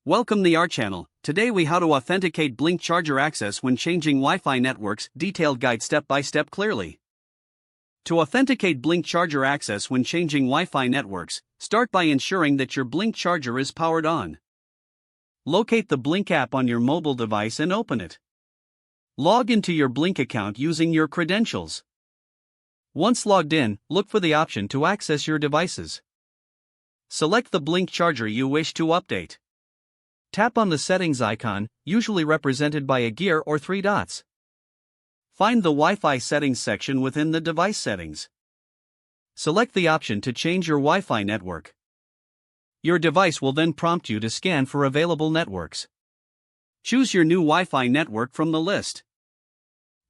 Welcome to our channel. Today we how to authenticate Blink charger access when changing Wi-Fi networks, detailed guide step by step clearly. To authenticate Blink charger access when changing Wi-Fi networks, start by ensuring that your Blink charger is powered on. Locate the Blink app on your mobile device and open it. Log into your Blink account using your credentials. Once logged in, look for the option to access your devices. Select the Blink charger you wish to update. Tap on the settings icon, usually represented by a gear or three dots. Find the Wi-Fi settings section within the device settings. Select the option to change your Wi-Fi network. Your device will then prompt you to scan for available networks. Choose your new Wi-Fi network from the list.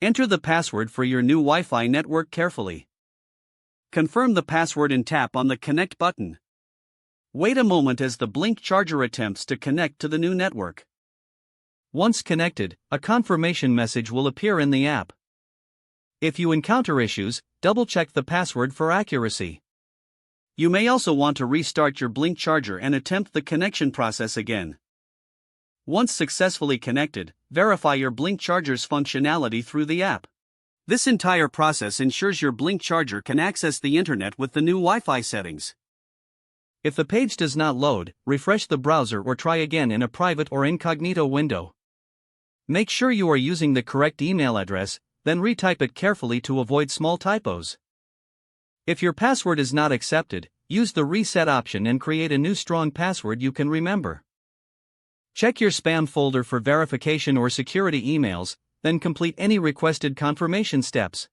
Enter the password for your new Wi-Fi network carefully. Confirm the password and tap on the Connect button. Wait a moment as the Blink charger attempts to connect to the new network. Once connected, a confirmation message will appear in the app. If you encounter issues, double-check the password for accuracy. You may also want to restart your Blink charger and attempt the connection process again. Once successfully connected, verify your Blink charger's functionality through the app. This entire process ensures your Blink charger can access the internet with the new Wi-Fi settings. If the page does not load, refresh the browser or try again in a private or incognito window. Make sure you are using the correct email address, then retype it carefully to avoid small typos. If your password is not accepted, use the reset option and create a new strong password you can remember. Check your spam folder for verification or security emails, then complete any requested confirmation steps.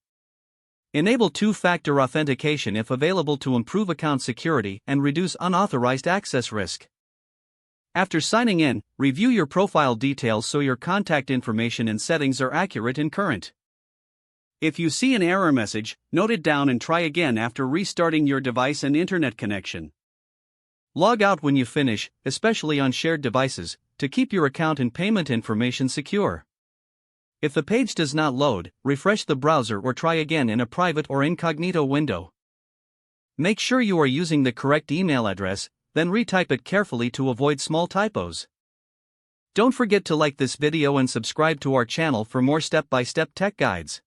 Enable two-factor authentication if available to improve account security and reduce unauthorized access risk. After signing in, review your profile details so your contact information and settings are accurate and current. If you see an error message, note it down and try again after restarting your device and internet connection. Log out when you finish, especially on shared devices, to keep your account and payment information secure. If the page does not load, refresh the browser or try again in a private or incognito window. Make sure you are using the correct email address, then retype it carefully to avoid small typos. Don't forget to like this video and subscribe to our channel for more step-by-step tech guides.